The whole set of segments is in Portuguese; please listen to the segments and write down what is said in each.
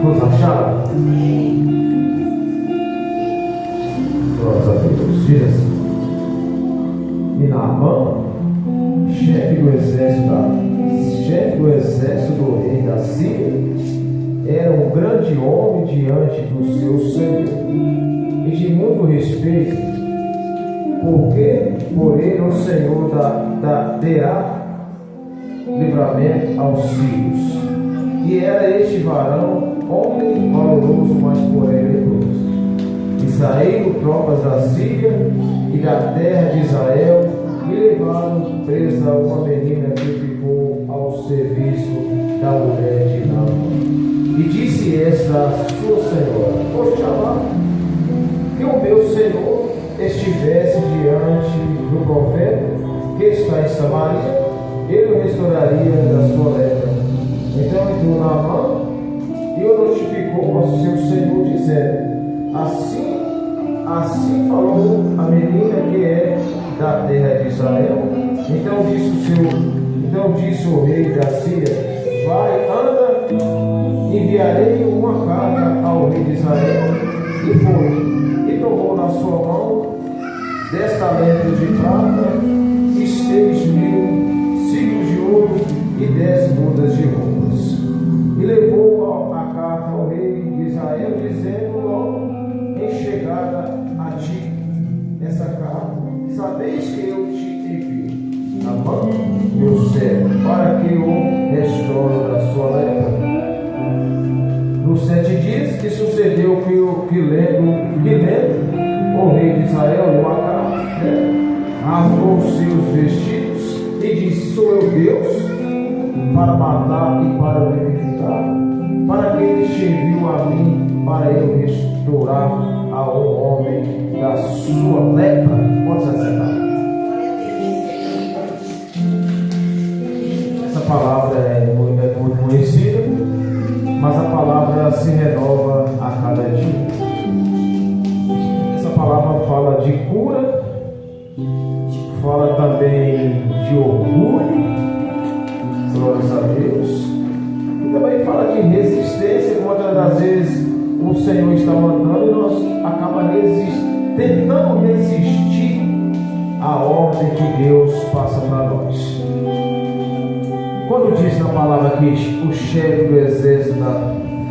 Todos acharam? Glória a Deus. Diz assim: e Naamã, chefe do exército do rei da Síria, era um grande homem diante do seu Senhor e de muito respeito, porque por ele o Senhor dará livramento aos filhos. E era este varão homem valoroso, mas por ele leproso. E saíram tropas da Síria e da terra de Israel e levaram presa uma menina que ficou ao serviço da mulher de Naamã. E disse esta a sua senhora: oxalá que o meu senhor estivesse diante do profeta que está em Samaria, ele o restauraria da sua lepra. Então entrou Naamã e o notificou ao seu senhor, dizendo: assim falou a menina que é da terra de Israel. Então disse o rei da Síria: vai, anda, enviarei uma carta ao rei de Israel. E foi, e tomou na sua mão 10 talentos de prata e 6.000 ciclos de ouro e 10 mudas de roupas. E levou a carta ao rei de Israel, dizendo logo em chegada a ti essa carta: sabeis que eu te envio Naamã, meu servo, para que o restaure da sua lepra. Nos 7 dias que sucedeu que lendo o rei de Israel leu a carta, rasgou os seus vestidos e disse: sou eu Deus para matar e para vivificar, para que ele te enviou a mim, para eu restaurar a um homem da sua lepra. Pode se acertar. Essa palavra é muito conhecida, mas a palavra se renova a cada dia. Essa palavra fala de cura, fala também de orgulho, glórias a Deus, e também fala de resistência. Muitas das vezes o Senhor está mandando e nós acabamos tentando resistir à ordem que Deus passa para nós. Quando diz na palavra que o chefe do exército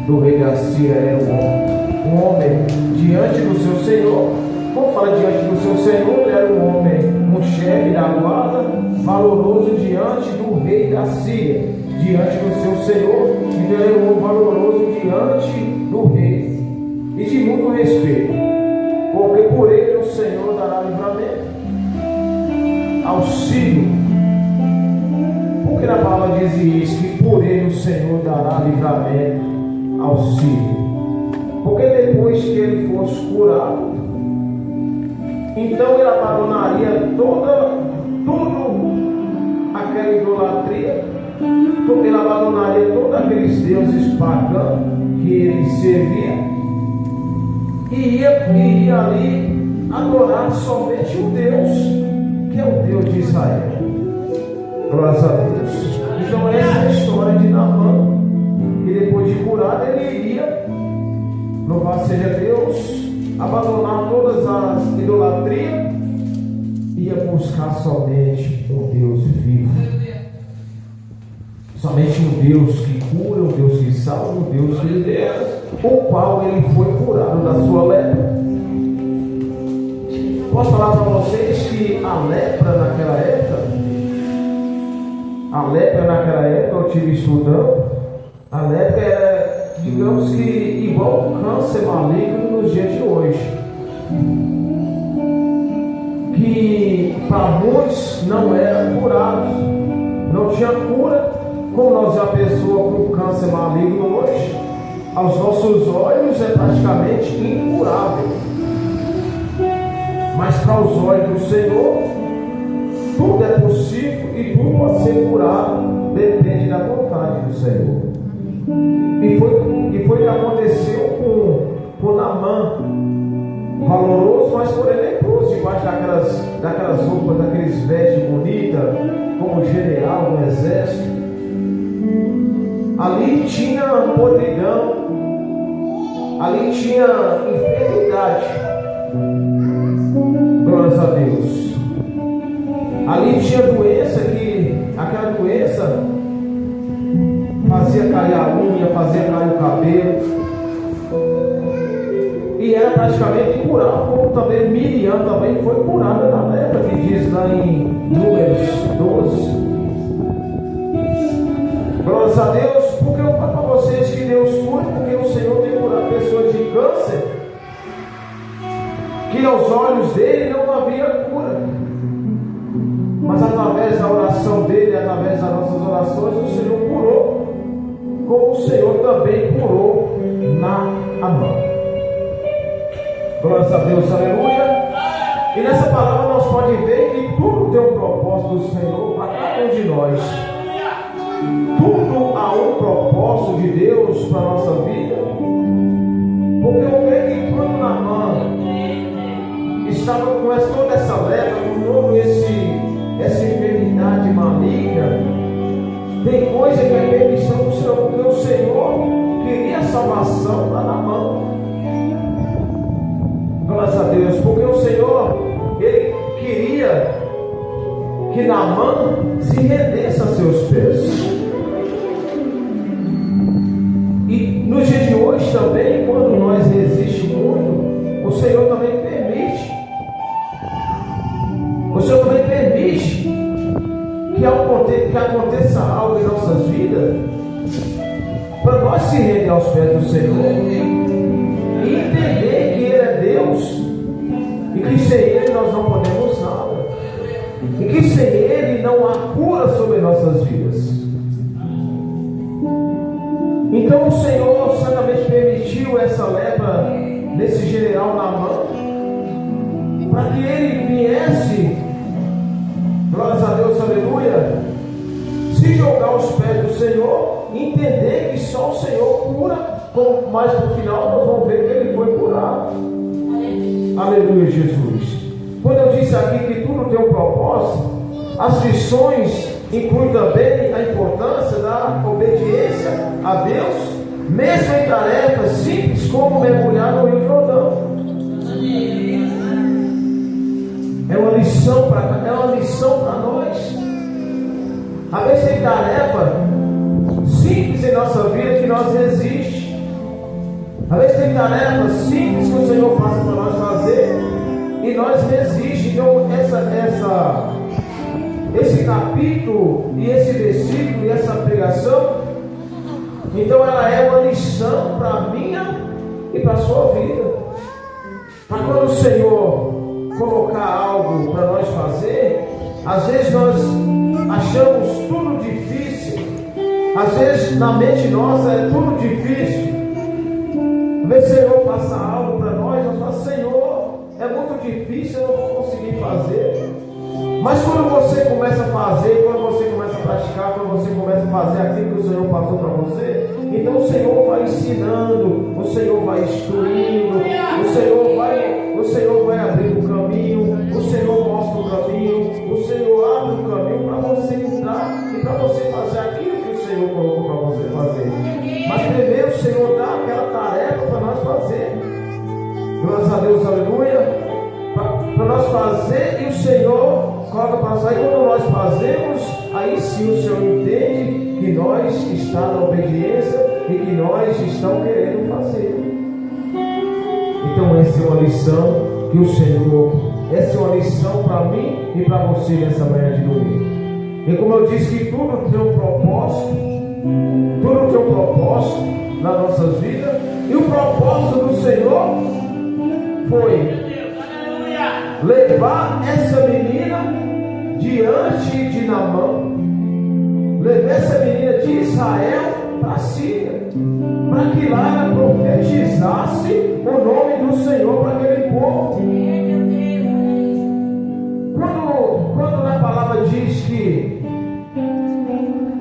do rei da Síria era um homem diante do seu Senhor, quando fala diante do seu Senhor, ele era um homem, um chefe da guarda, valoroso diante do rei da Síria, diante do seu Senhor. Então ele era um homem valoroso diante do rei e de muito respeito, porque por ele o Senhor dará livramento, auxílio. Porque na palavra diz isso, que por ele o Senhor dará livramento, auxílio. Porque depois que ele fosse curado, então ele abandonaria tudo aquela idolatria, ele abandonaria todos aqueles deuses pagãos que ele servia e iria ali adorar somente o Deus, que é o Deus de Israel. Glórias a Deus. Então essa é a história de Naamã. E depois de curado, ele iria, louvado seja Deus, abandonar todas as idolatrias, ia buscar somente um Deus vivo, somente um Deus que cura, um Deus que salva, um Deus que libera, o qual ele foi curado da sua lepra. Posso falar para vocês que a lepra naquela época, eu estive estudando, a lepra era, digamos que, igual o câncer maligno nos dias de hoje, que para muitos não era curado, não tinha cura. Como nós vemos a pessoa com câncer maligno hoje, aos nossos olhos é praticamente incurável, mas para os olhos do Senhor tudo é possível e tudo pode ser curado, depende da vontade do Senhor. E foi o que aconteceu com Naamã, valoroso, mas porém leproso, debaixo daquelas roupas, daqueles vestes bonitas, como general do exército. Ali tinha podridão, Ali tinha enfermidade. Glórias a Deus. Ali tinha doença aquela doença fazia cair a unha, fazia cair o cabelo. E era praticamente incurável, como também Miriam também foi curada na lepra, que diz lá em Números 12. Glórias a Deus, porque eu falo para vocês que Deus cura, porque o Senhor tem curado pessoas de câncer, que aos olhos dele não havia cura. Mas através da oração dele, através das nossas orações, o Senhor curou, como o Senhor também curou na mão. Glórias a Deus, aleluia. E nessa palavra nós podemos ver que tudo tem um propósito do Senhor para cada um de nós. Tudo há um propósito de Deus para a nossa vida. Porque eu creio que quando Naamã estava com toda essa lepra, com toda essa enfermidade maligna, tem coisa que é permissão do Senhor, porque o Senhor queria a salvação para Naamã. Glórias a Deus, porque o Senhor, Ele queria que Naamã se rendesse a seus pés. E no dia de hoje também, quando nós resistimos muito, o Senhor também permite. O Senhor também permite que aconteça algo em nossas vidas, para nós se render aos pés do Senhor e entender que Ele é Deus e que sem Ele nós não podemos nada, e que sem Ele não há cura sobre nossas vidas. Então o Senhor certamente permitiu essa lepra nesse general Naamã, para que ele viesse, glórias a Deus, aleluia, se jogar aos pés do Senhor, entender que só o Senhor cura. Mas no final nós vamos ver que ele foi curado. Aleluia, Jesus. Quando eu disse aqui que tudo tem um propósito, as lições incluem também a importância da obediência a Deus, mesmo em tarefas simples como mergulhar no Rio Jordão. É uma lição para nós. Às vezes tem tarefa simples em nossa vida que nós resistimos. Às vezes tem tarefas simples que o Senhor passa para nós fazer e nós resistimos. Então esse capítulo e esse versículo e essa pregação, então ela é uma lição para a minha e para a sua vida. Para quando o Senhor colocar algo para nós fazer, às vezes nós achamos tudo difícil, às vezes na mente nossa é tudo difícil. Às vezes o Senhor passa algo para nós falamos, Senhor, é muito difícil, eu não vou conseguir fazer. Mas quando você começa a fazer, quando você começa a praticar, quando você começa a fazer aquilo que o Senhor passou para você, então o Senhor vai ensinando, o Senhor vai instruindo, o Senhor vai abrir o caminho, o Senhor mostra o caminho, o Senhor abre o caminho para você entrar e para você fazer aquilo que o Senhor colocou para você fazer. Mas primeiro o Senhor dá aquela tarefa para nós fazer. Glórias a Deus, aleluia. Para nós fazer e o Senhor coloca para nós. Aí quando nós fazemos, aí sim o Senhor entende que nós estamos na obediência e que nós estamos querendo fazer. Então essa é uma lição que o Senhor, essa é uma lição para mim e para você nessa manhã de domingo. E como eu disse que tudo tem um propósito, tudo tem um propósito nas nossas vidas, e o propósito do Senhor foi levar essa menina diante de Naamã, levar essa menina de Israel para a Síria, para que lá ela profetizasse o nome do Senhor para aquele povo. Quando na palavra diz que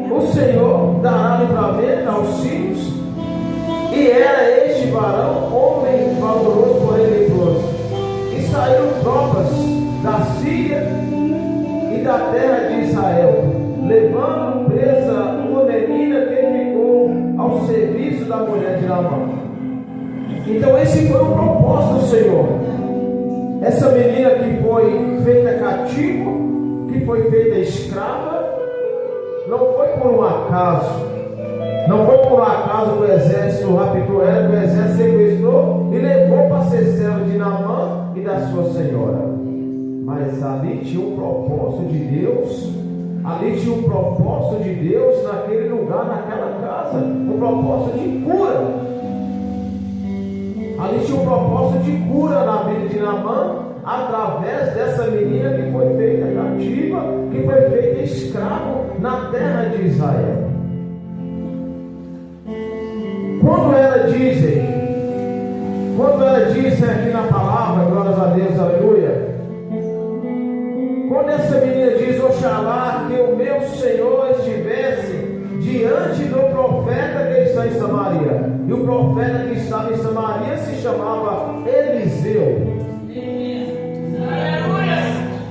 o Senhor dará livramento aos filhos, e era este varão homem valoroso, porém leproso, e saíram tropas da Síria e da terra de Israel, levando presa uma menina que ficou ao serviço da mulher de Naamã. Então esse foi o propósito do Senhor. Essa menina que foi feita cativa, que foi feita escrava, não foi por um acaso. Não foi por um acaso que o exército raptou ela, que o exército sequestrou e levou para ser servo de Naamã e da sua senhora. Mas ali tinha um propósito de Deus. Ali tinha um propósito de Deus naquele lugar, naquela casa. Um propósito de cura. Ali tinha um propósito de cura na vida de Naamã, através dessa menina que foi feita cativa, que foi feita escravo na terra de Israel. Quando ela dizem aqui na palavra, glórias a Deus, aleluia. Quando essa menina diz, oxalá que o meu Senhor estivesse diante do profeta que está em Samaria. E o profeta que estava em Samaria se chamava Eliseu.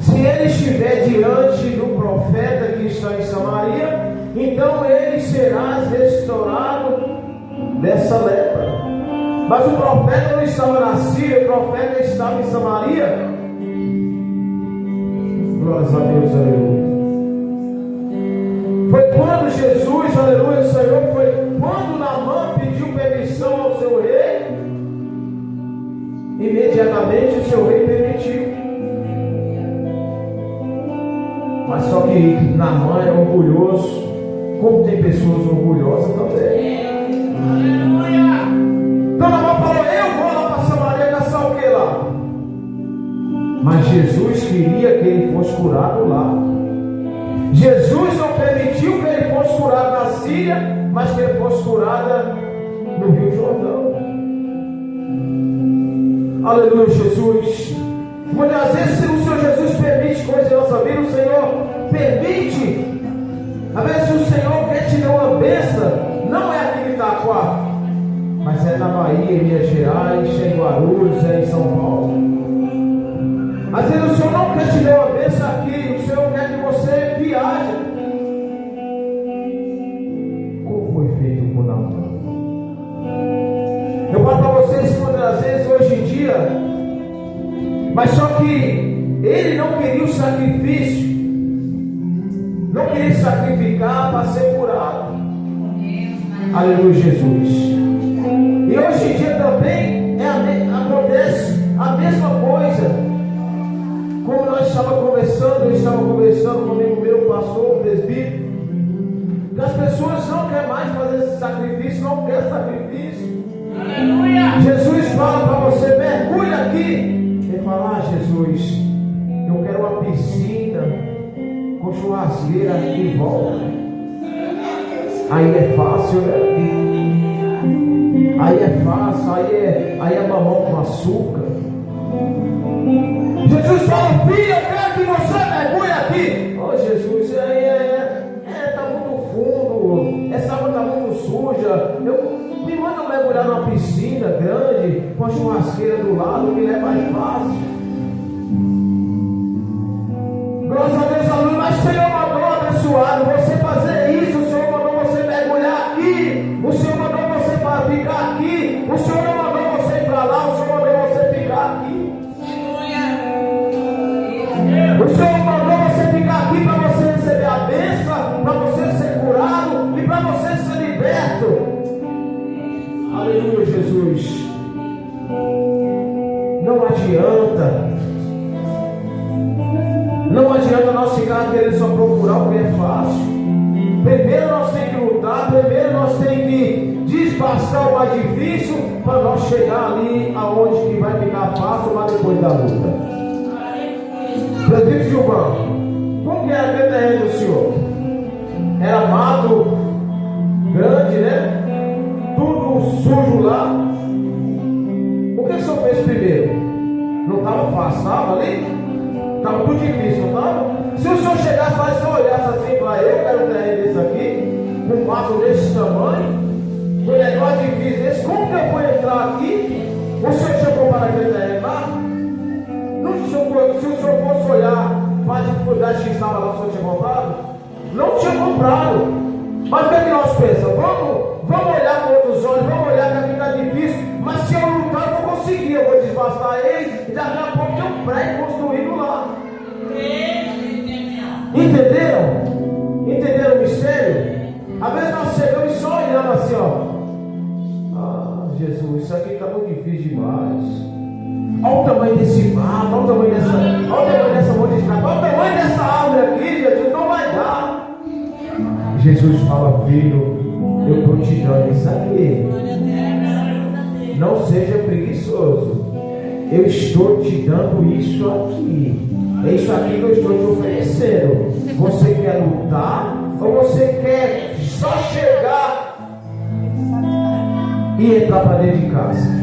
Se ele estiver diante do profeta que está em Samaria, então ele será restaurado dessa lepra. Mas o profeta não estava na Síria, o profeta estava em Samaria. Glórias a Deus, aleluia. Foi quando Jesus, aleluia, o Senhor, foi quando Naamã pediu permissão ao seu rei, imediatamente o seu rei permitiu. Mas só que Naamã era orgulhoso, como tem pessoas orgulhosas também. Então Naamã falou, eu vou lá para Samaria caçar o que lá? Mas Jesus queria que ele fosse curado lá. Jesus não permitiu que ele fosse curado na Síria, mas que ele fosse curado no Rio Jordão. Aleluia, Jesus. Muitas vezes o Senhor Jesus permite coisas em nossa vida, o Senhor permite. Às vezes o Senhor quer te dar uma bênção, não é aqui em Itaquá, mas é na Bahia, em Minas Gerais, é em Guarulhos, é em São Paulo. Às vezes o Senhor não quer te dar uma bênção aqui, o Senhor quer que você viaje. Como foi feito por Naamã? Eu falo para vocês que muitas vezes hoje em dia, mas só que ele não queria o sacrifício, não queria sacrificar para ser curado. Aleluia, Jesus. E hoje em dia também acontece a mesma coisa. Como nós estávamos conversando, eu estava conversando com um amigo meu, pastor, presbítero, que as pessoas não querem mais fazer esse sacrifício, não querem sacrifício. Aleluia. Jesus fala para você, mergulha aqui. Ele fala, Jesus, eu quero uma piscina com churrasqueira aqui em volta. Aí é fácil, né? Aí é fácil, aí é mamão com açúcar. Jesus fala, filho, eu quero que você mergulhe aqui. Oh Jesus, tá muito fundo, essa água está muito suja. Me manda mergulhar numa piscina grande, com a churrasqueira do lado, que é mais fácil. Graças a Deus, aleluia. Mas o Senhor mandou, abençoado, você fazer isso. O Senhor mandou você mergulhar aqui. O Senhor mandou você ficar aqui. O Senhor não mandou você ir para lá. O Senhor mandou você ficar aqui. O Senhor mandou você ficar aqui para você receber a bênção, para você ser curado e para você ser liberto. Aleluia, Jesus. Não adianta nós ficar querendo só procurar o que é fácil. Primeiro nós temos que lutar, primeiro nós temos que desbastar o mais difícil para nós chegar ali aonde que vai ficar fácil lá depois da luta. Presbítero Gilvão, como que era aquele terreno do senhor? Era mato grande, né? Tudo sujo lá. O que o senhor fez primeiro? Não estava fácil, estava ali? Estava tudo difícil, não estava? Se o senhor chegasse lá e se olhasse assim para eu quero um terreno desse aqui, com um mato desse tamanho, com um negócio difícil desse, como que eu vou entrar aqui? O senhor chegou para aquele terreno lá? Se o senhor fosse olhar para a dificuldade que estava lá, o senhor tinha comprado? Não tinha comprado. Mas o que é que nós pensamos? Vamos olhar com outros olhos, vamos olhar que aqui está difícil, mas se eu um prédio construído lá. Entenderam? Entenderam o mistério? Às vezes nós chegamos e só olhamos assim, ó. Ah, Jesus, isso aqui está muito difícil demais. Olha o tamanho desse mato, olha o tamanho dessa monte de cacau, olha o tamanho dessa árvore aqui, Jesus, não vai dar. Jesus fala, filho, eu estou te dando isso aqui. Não seja preguiçoso. Eu estou te dando isso aqui. É isso aqui que eu estou te oferecendo. Você quer lutar ou você quer só chegar e entrar para dentro de casa?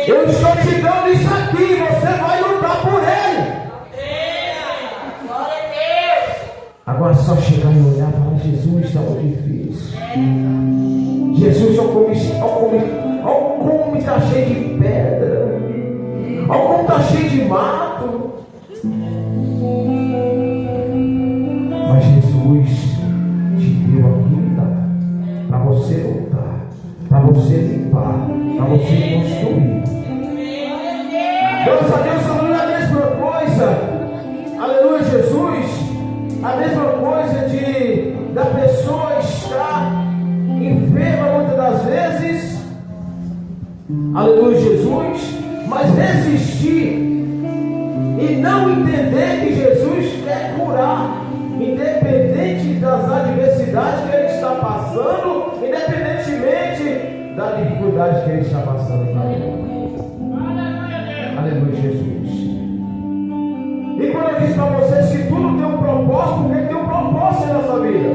Eu estou te dando isso aqui. Você vai lutar por ele. Agora só chegar e olhar e falar, Jesus, está muito difícil. Jesus, olha como está cheio de pedra. Olha como está cheio de mato. Mas Jesus te deu aquilo para você lutar, para você limpar, para você construir. Graças a Deus, aleluia, a mesma coisa. Aleluia, Jesus. A mesma coisa da pessoa estar enferma muitas das vezes. Aleluia, Jesus. Mas resistir e não entender que Jesus quer curar, independente das adversidades que ele está passando, independentemente da dificuldade que ele está passando também. Aleluia, Jesus. E quando eu disse para vocês que tudo tem um propósito, porque tem um propósito na nossa vida.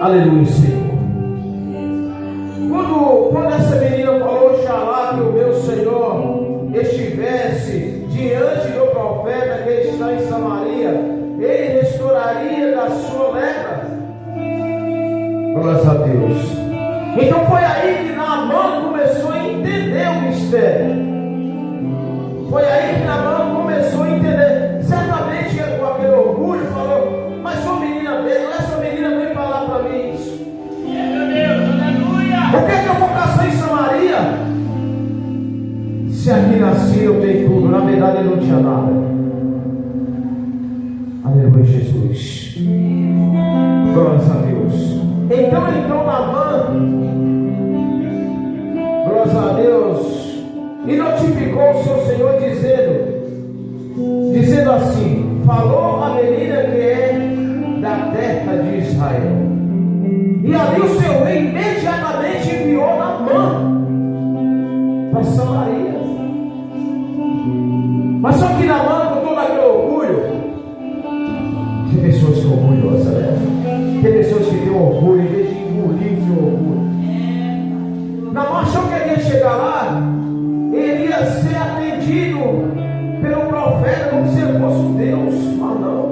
Aleluia, Senhor. Quando essa menina falou, oxalá que o meu Senhor estivesse diante do profeta que está em Samaria, ele restauraria da sua lepra. Glórias a Deus. Então foi aí que Naamã começou a entender o mistério. Foi aí que Naamã começou a entender. Certamente com aquele orgulho falou, mas sou menina dele, essa menina veio falar para mim isso. Meu Deus, aleluia! Por que eu vou casar em Samaria? Se aqui nasci eu tenho tudo, na verdade ele não tinha nada. Aleluia, Jesus. Glórias a Deus. Então Naamã, glórias a Deus, e notificou o seu Senhor dizendo assim, falou a menina que é da terra de Israel. E ali o seu rei imediatamente enviou Naamã para Samaria. Mas só que Naamã, com todo aquele orgulho, tem pessoas que são orgulhosas, né? Tem pessoas que têm orgulho em vez de engolir o seu orgulho. Naamã achou que ele ia chegar lá, ele ia ser atendido pelo profeta como se ele fosse um Deus. Mas não.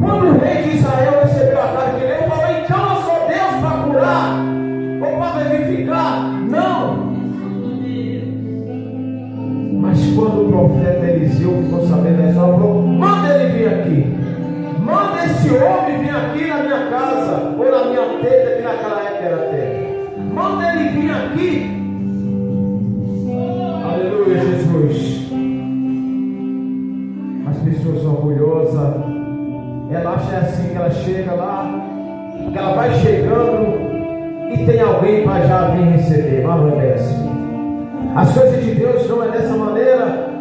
Quando o rei de Israel recebeu a carta que ele falou, então eu sou Deus para curar ou para verificar? Não. Mas quando o profeta Eliseu ficou sabendo da história, falou, manda ele vir aqui. Manda esse homem vir aqui na minha casa, ou na minha tenda, que naquela época era terra. Manda ele vir aqui. Aleluia, Jesus. As pessoas orgulhosas, ela acha assim que ela chega lá, que ela vai chegando e tem alguém para já vir receber. Mas não é assim. As coisas de Deus não é dessa maneira.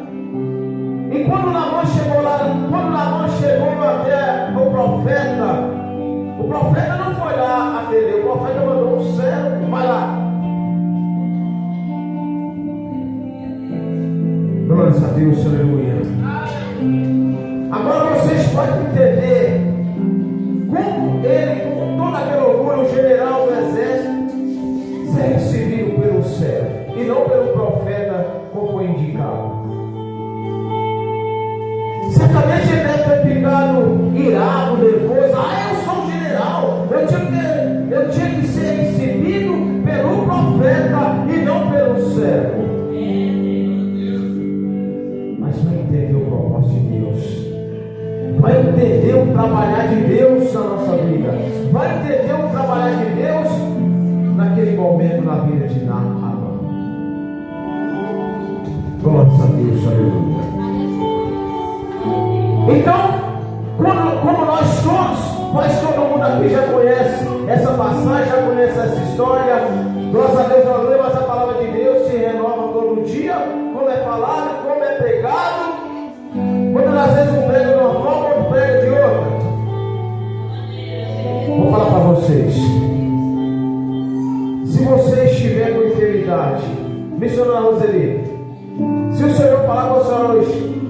E quando Naamã chegou lá, quando Naamã chegou até o profeta não foi lá atender, o profeta mandou um servo, vai lá. Glórias a Deus, aleluia. Agora vocês podem entender como ele, com todo aquele orgulho, o general do exército, ser recebido pelo servo e não pelo profeta, como foi indicado. Certamente ele deve ter ficado irado, nervoso. Eu sou um general, eu tinha que ser recebido pelo profeta e não pelo servo. Mas não entendeu Deus, aleluia. Então, como nós todos, quase todo mundo aqui já conhece essa passagem, já conhece essa história. Glória a Deus, aleluia, mas a palavra de Deus se renova todo dia, como é falado, como é pregado. Quando às vezes um prega de uma forma, outro prega de outra. Vou falar para vocês. Se você estiver com enfermidade, missionária Roseli, se o Senhor falar com a senhora hoje,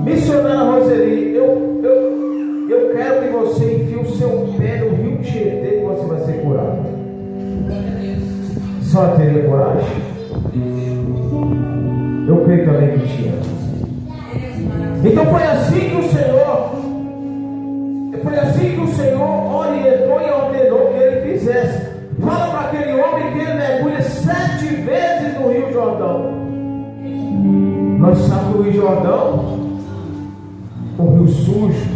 missionária Roseli, eu quero que você enfie o seu pé no rio Tietê e você vai ser curado. Só teria coragem? Eu creio também que tinha. Então foi assim que o Senhor orientou e ordenou que ele fizesse. Fala para aquele homem que ele mergulhe 7 vezes no Rio Jordão. Nós sabemos que o Rio Jordão, um rio sujo.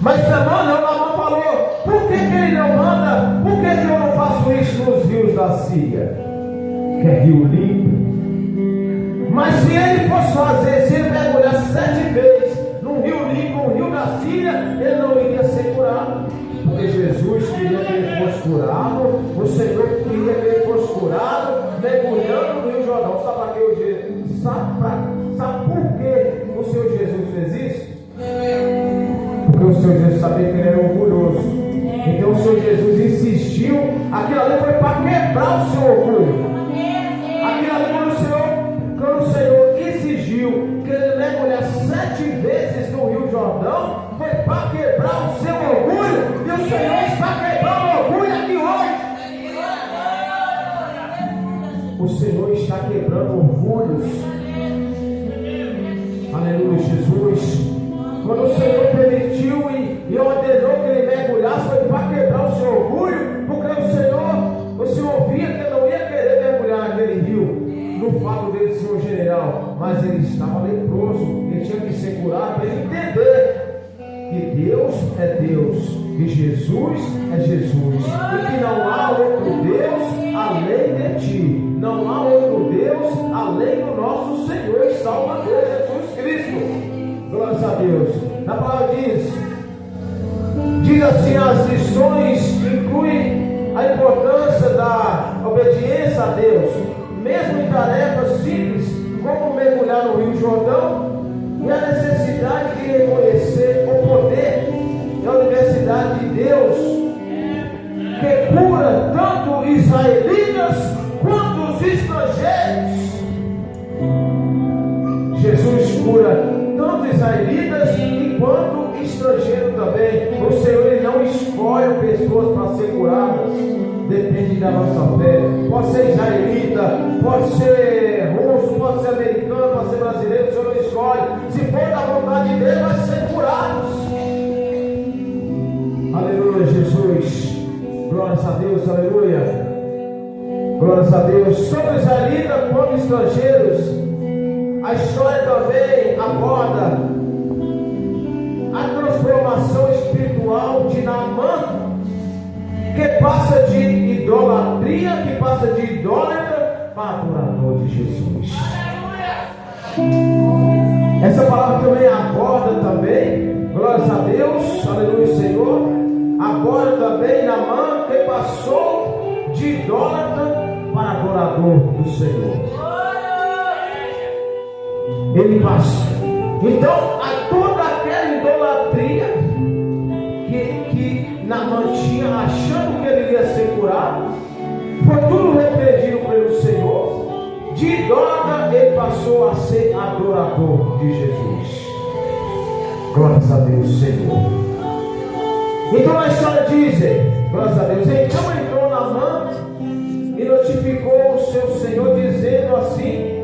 Mas Naamã falou: por que ele não manda? Por que eu não faço isso nos rios da Síria? Que é rio limpo. Mas se ele fosse fazer, se ele mergulhar 7 vezes num rio limpo, um rio da Síria, ele não iria ser curado. Porque Jesus queria que ele fosse curado, o Senhor queria que ele fosse curado, mergulhando no Rio Jordão. Sabe para que o Jesus? Sabe por que o Senhor Jesus fez isso? Porque o Senhor Jesus sabia que ele era orgulhoso. Então o Senhor Jesus insistiu. Aquilo ali foi para quebrar o seu orgulho. Aquilo ali quando o Senhor exigiu que ele mergulhasse 7 vezes no Rio Jordão, foi para quebrar o seu orgulho. E o Senhor está quebrando o orgulho aqui hoje. O Senhor está quebrando orgulhos. Aleluia, Jesus. Quando o Senhor permitiu e ordenou que ele mergulhasse, foi para quebrar o seu orgulho, porque o Senhor via que ele não ia querer mergulhar naquele rio, no fato dele ser um general, mas ele estava leproso, ele tinha que ser curado para ele entender que Deus é Deus, que Jesus é Jesus, e que não há outro Deus além de ti, não há outro Deus além do nosso Senhor e Salvador Jesus Cristo. Glórias a Deus. Na palavra diz assim: as lições incluem a importância da obediência a Deus, mesmo em tarefas simples, como mergulhar no Rio Jordão, e a necessidade de reconhecer o poder e a universidade de Deus, que cura tanto israelitas quanto os estrangeiros. Jesus cura tanto israelitas quanto estrangeiro também. O Senhor ele não escolhe pessoas para ser curadas, depende da nossa fé. Pode ser israelita, pode ser russo, pode ser americano, pode ser brasileiro. O Senhor não escolhe. Se for da vontade dele, vai ser curados. Aleluia, Jesus. Glórias a Deus, aleluia. Glórias a Deus. Tanto israelitas quanto estrangeiros. A história também aborda a transformação espiritual de Naamã, que passa de idolatria, que passa de idólatra para adorador de Jesus. Essa palavra também aborda também, glórias a Deus, aleluia, Senhor, aborda também Naamã, que passou de idólatra para adorador do Senhor. Ele passa. Então, a toda aquela idolatria que Naamã tinha, achando que ele ia ser curado, foi tudo repreendido pelo Senhor. De idólatra, ele passou a ser adorador de Jesus. Glórias a Deus, Senhor. Então a história diz, glórias a Deus, então entrou Naamã e notificou o seu Senhor, dizendo assim: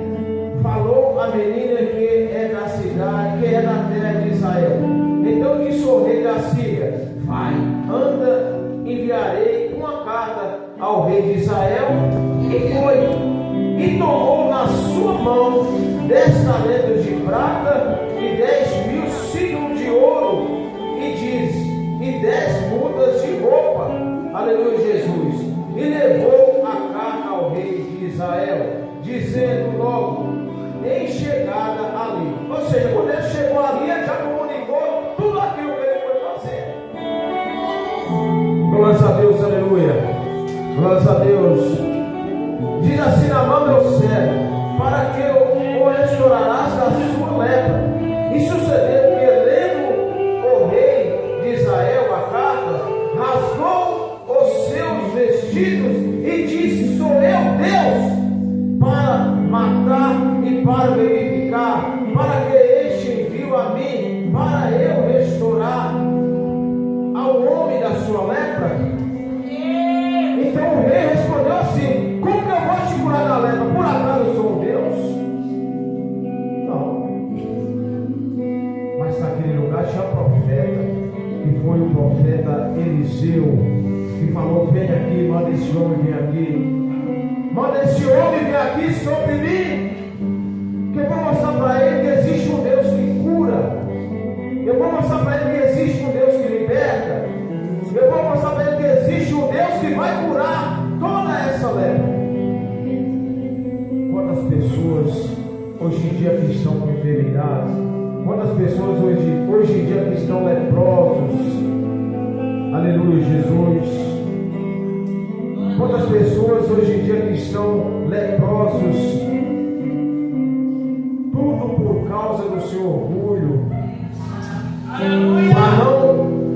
falou a menina que é da cidade, que é da terra de Israel. Então disse o rei da Síria: vai, anda, enviarei uma carta ao rei de Israel. E foi, e tomou na sua mão 10 talentos de prata e 10.000 ciclos de ouro, e diz, e 10 mudas de roupa. Aleluia, Jesus. E levou a carta ao rei de Israel, dizendo logo: em chegada Glórias a Deus, aleluia. Glórias a Deus. Diz assim na mão, meu servo, para que o restaurarás da sua lepra. E sucedeu que, lendo o rei de Israel a carta, rasgou os seus vestidos e disse: sou eu Deus, para matar e para verificar, para que este enviou a mim, para eu restaurar ao homem da sua lepra. Então o rei respondeu assim: como que eu vou te curar da lepra? Por acaso eu sou um Deus? Não. Mas naquele lugar tinha profeta, que foi o profeta Eliseu, que falou: vem aqui, manda esse homem vir aqui, manda esse homem vir aqui sobre mim, que eu vou mostrar para ele que existe um Deus que cura, eu vou mostrar para ele que existe um Deus que liberta, eu vou mostrar para ele que existe um Deus que vai curar toda essa lepra. Quantas pessoas hoje em dia que estão com enfermidades, quantas pessoas hoje em dia que estão leprosos, aleluia, Jesus. Quantas pessoas hoje em dia que estão leprosos, tudo por causa do seu orgulho,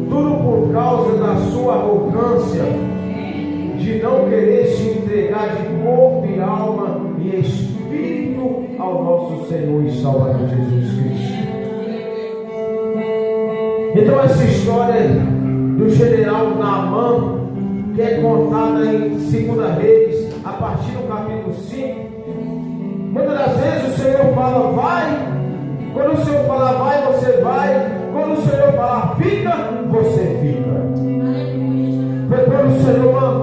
tudo por causa da sua arrogância, de não querer se entregar de corpo e alma e espírito ao nosso Senhor e Salvador Jesus Cristo. Então essa história do general Naamã, que é contada em 2 Reis, a partir do capítulo 5, muitas das vezes o Senhor fala vai, quando o Senhor fala vai, você vai, quando o Senhor fala fica, você fica. Foi quando o Senhor mandou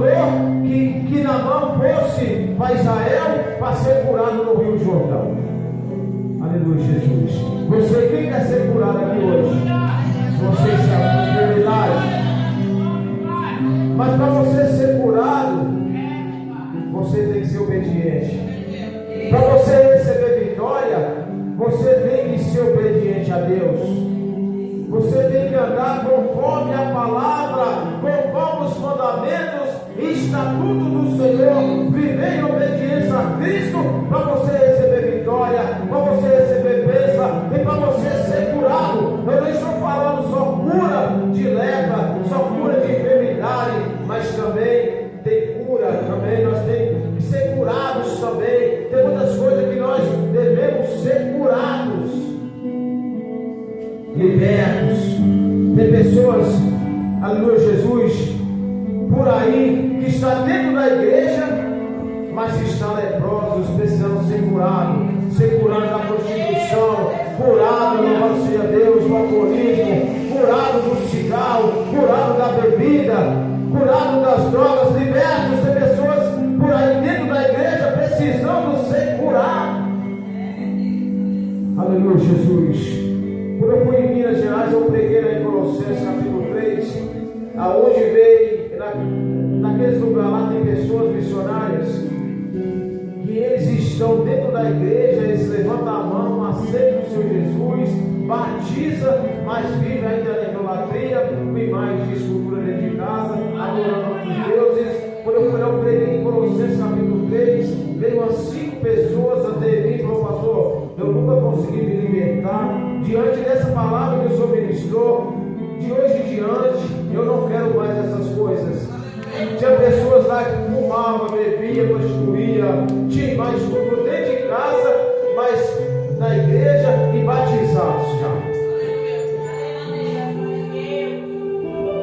que Naamã fosse para Israel para ser curado no Rio Jordão. Aleluia, Jesus. Você, quem quer ser curado aqui hoje? Você está com enfermidade. Mas para você ser curado, você tem que ser obediente. Para você receber vitória, você tem que ser obediente a Deus. Você tem que andar conforme a palavra, conforme os mandamentos e estatutos do Senhor. Viver em obediência a Cristo, para você receber vitória, para você receber bênção e para você ser curado. Eu não estou falando só cura de lepra, só cura de enfermidade, mas também tem cura, também nós temos que ser curados também. Tem muitas coisas que nós devemos ser curados, libertos. Tem pessoas, aleluia, Jesus, por aí que está dentro da igreja, mas está leprosos, precisando ser curado da prostituição, curado, louvado seja Deus, do alcoolismo, curado do cigarro, curado da bebida, curado das drogas, libertos. Tem pessoas por aí dentro da igreja precisando ser curados. Aleluia, Jesus. Quando eu fui em Minas Gerais, eu preguei lá em Colossenses capítulo 3, aonde veio, naqueles lugares lá tem pessoas missionárias, que eles estão dentro da igreja, eles levantam a mão, aceitam o Senhor Jesus, batiza, mas vive ainda na idolatria, com imagens de escultura dentro de casa, adorando outros deuses. Quando eu fui lá, eu preguei em Colossenses capítulo 3, veio umas 5 pessoas até mim e falou: pastor, eu nunca consegui me libertar diante dessa palavra que o Senhor ministrou. De hoje em diante, eu não quero mais essas coisas. Tinha pessoas lá que fumavam, bebiam, prostituíam, tinha mais tudo dentro de casa, mas na igreja e batizados já.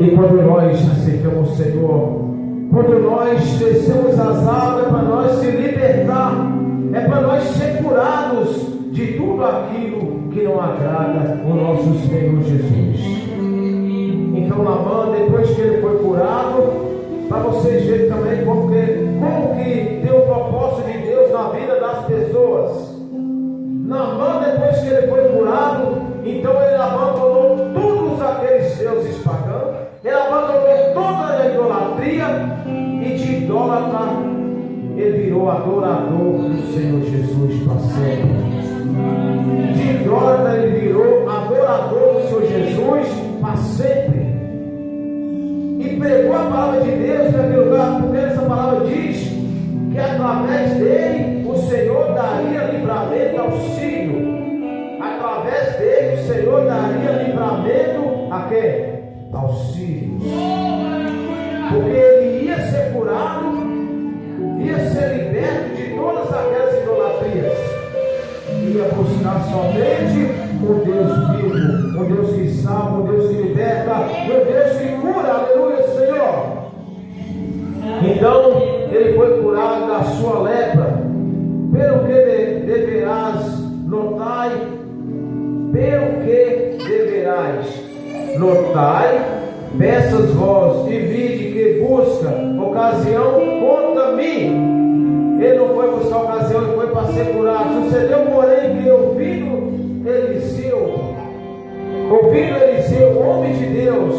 E quando nós aceitamos o Senhor, quando nós descemos as águas, é para nós se libertar, é para nós ser curados de tudo aquilo que não agrada o nosso Senhor Jesus. Então Naamã, depois que ele foi curado, para vocês verem também como que tem o propósito de Deus na vida das pessoas. Naamã, depois que ele foi curado, então ele abandonou todos aqueles deuses pagãos, ele abandonou toda a idolatria, e de idólatra ele virou adorador do Senhor Jesus para sempre. De idólatra ele virou adorador do Senhor Jesus para sempre. E pregou a palavra de Deus naquele lugar, porque essa palavra diz que através dele o Senhor daria livramento ao sírio. Através dele o Senhor daria livramento a quem? Aos sírios. Porque ele ia ser curado, ia ser liberto de todas aquelas idolatrias. Ia buscar somente o Deus vivo, o Deus que salva, o Deus que liberta, o Deus que cura. Aleluia, Senhor. Então ele foi curado da sua lepra. Pelo que deverás, notai, pelo que deverás, notai, peças vós e vide que busca ocasião contra mim. Ele não foi buscar ocasião, ele foi para ser curado. Sucedeu, porém, que ouvindo Eliseu, homem de Deus,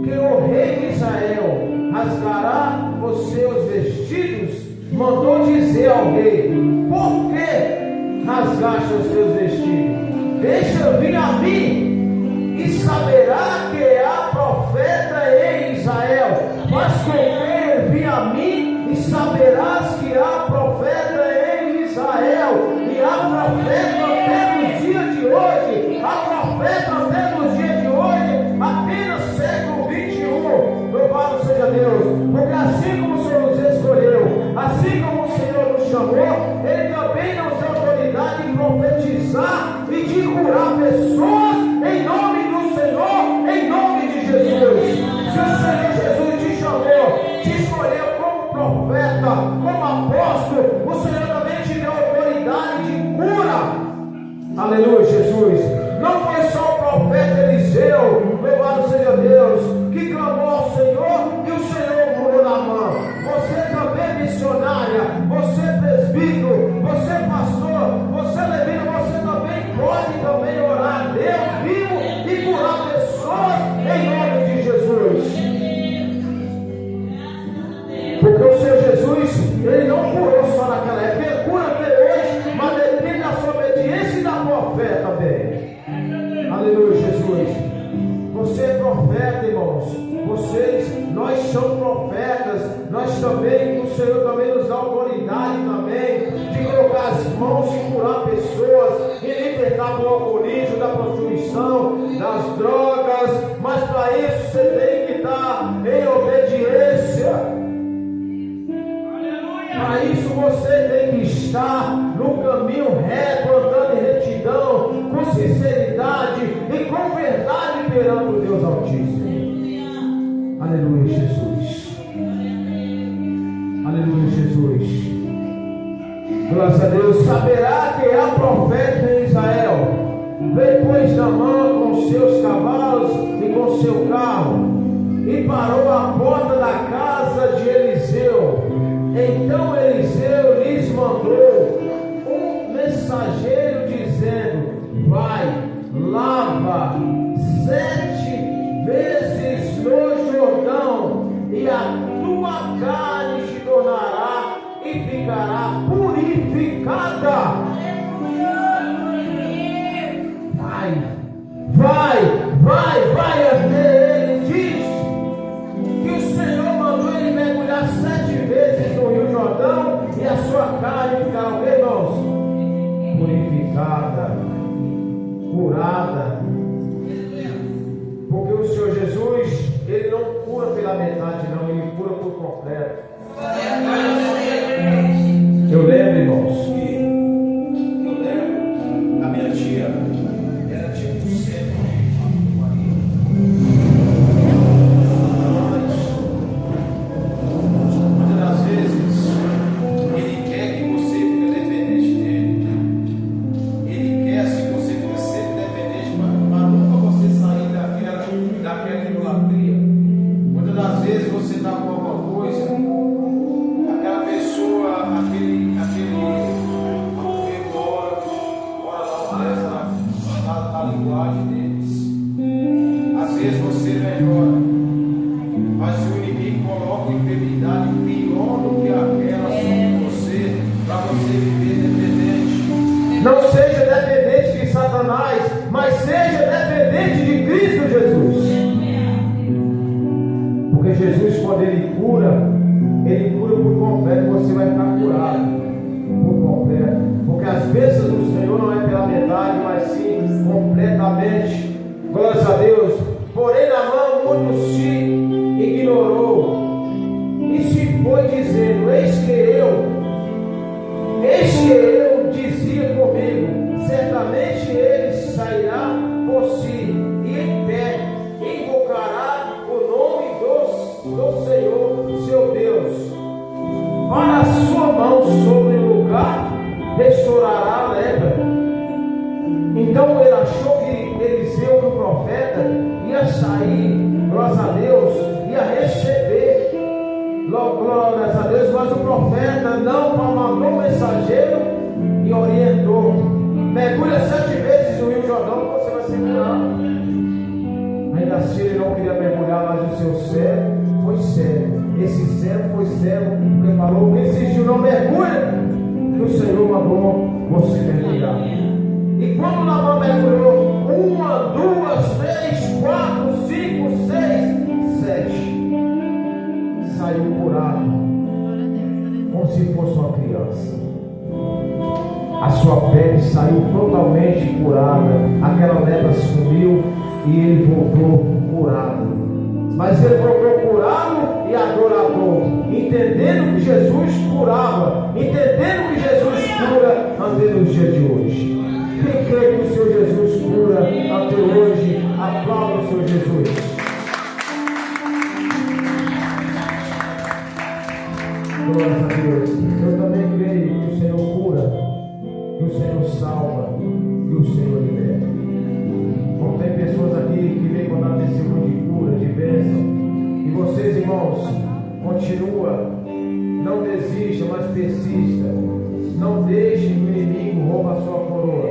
que o rei de Israel rasgará os seus vestidos, mandou dizer ao rei: por que rasgaste os seus vestidos? Deixa vir a mim, e saberá que há profeta em Israel. Mas com ele vir a mim, e saberás que há profeta em Israel. E há profeta até nos dias de hoje. Há profeta até nos dias de hoje, apenas século 21. Louvado seja Deus. Porque assim como o Senhor nos escolheu, assim como o Senhor nos chamou, Ele também nos deu autoridade de profetizar e de curar pessoas em nome do Senhor, em nome de Jesus. Se o Senhor Jesus te chamou, te escolheu como profeta, como apóstolo, o Senhor também te deu autoridade de cura. Aleluia, Jesus. Não foi só o profeta Eliseu, louvado seja Deus, que clamou ao Senhor e o Senhor curou na mão. Você também missionária, você presbítero, você pastor, você levita, você também pode também orar a Deus vivo e curar pessoas em nome de Jesus. Porque o Senhor Jesus, Ele não curou só naquela época, Ele cura até hoje, mas depende da sua obediência e da tua fé também. Aleluia, Jesus. Você é profeta, irmãos. Nós somos profetas. Nós também, o Senhor também nos dá autoridade também de colocar as mãos e curar pessoas, e libertar do alcoolismo, da prostituição, das drogas. Mas para isso você tem que estar em obediência. Para isso você tem que estar no caminho reto, andando em retidão, com sinceridade e com verdade perante o Deus Altíssimo. Aleluia, Jesus. Aleluia, Jesus. Glória a Deus. Saberá que há profeta em Israel. Veio, pois, Naamã com seus cavalos e com seu carro, e parou à porta da casa de Eliseu. Então Eliseu lhes mandou um mensageiro dizendo: vai, lava 7 vezes no Jordão, e a tua carne se tornará e ficará purificada. Vai até ele. Diz que o Senhor mandou ele mergulhar 7 vezes no Rio Jordão, e a sua carne ficará, irmãos, purificada, curada. Porque o Senhor Jesus, Ele não cura pela metade, não, Ele cura por completo. Eu lembro, irmãos, que a minha tia era tipo sempre. Muitas das vezes Ele quer que você fique dependente dele. Ele quer que você fique sempre dependente para nunca você sair daquela idolatria. Muitas das vezes você está com alguma coisa, aquela pessoa, aquele ora na linguagem deles. Às vezes você melhora, mas o inimigo coloca enfermidade pior do que aquela sobre você, para você viver dependente. Não seja dependente de Satanás, mas seja dependente de Cristo Jesus. Porque Jesus, quando Ele completamente. Glórias a Deus. Porém na mão muito se ignorou e se foi dizendo: eis que eu dizia comigo, certamente ele sairá por si e em pé invocará o nome do Senhor seu Deus. Para a sua mão sobre o lugar restaurará a lepra. Então ele achou que Eliseu, o profeta, ia sair, glórias a Deus, ia receber, glórias a Deus, mas o profeta não mandou um mensageiro e orientou: mergulha 7 vezes no Rio Jordão que você vai ser curado. Ainda assim ele não queria mergulhar, mas o seu servo foi sério. Esse servo foi sério, porque falou, insistiu: não mergulha, que o Senhor mandou você mergulhar. E quando Naamã mergulhou 1, 2, 3, 4, 5, 6, 7, saiu curado, como se fosse uma criança. A sua pele saiu totalmente curada, aquela lepra sumiu e ele voltou curado. Mas ele voltou curado e adorador, entendendo que Jesus curava, entendendo que Jesus cura até nos dias de hoje. Quem crê que o Senhor Jesus cura até hoje, aplauda o Senhor Jesus. Glórias a Deus. Eu também creio que o Senhor cura, que o Senhor salva, que o Senhor liberta. Como tem pessoas aqui que vêm contar testemunho de cura, de bênção, e vocês, irmãos, continua, não desista, mas persista. Não deixe que o inimigo rouba a sua coroa,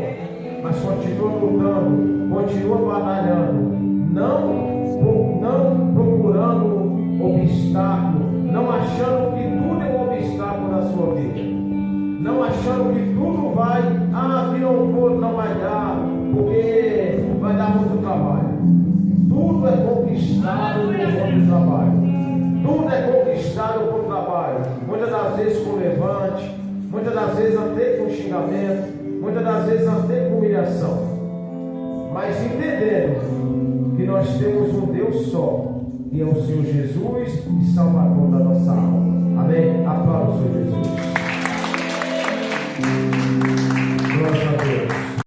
mas continua lutando, continua batalhando, não procurando obstáculo, não achando que tudo é um obstáculo na sua vida, não achando que tudo vai, que não vai dar, porque vai dar muito trabalho. Tudo é conquistado por muito trabalho. Tudo é conquistado por trabalho. Muitas das vezes com levante, muitas das vezes até com xingamento, muitas das vezes até com humilhação. Mas entendendo que nós temos um Deus só, e é o Senhor Jesus, e Salvador da nossa alma. Amém? Aplauda o Senhor Jesus.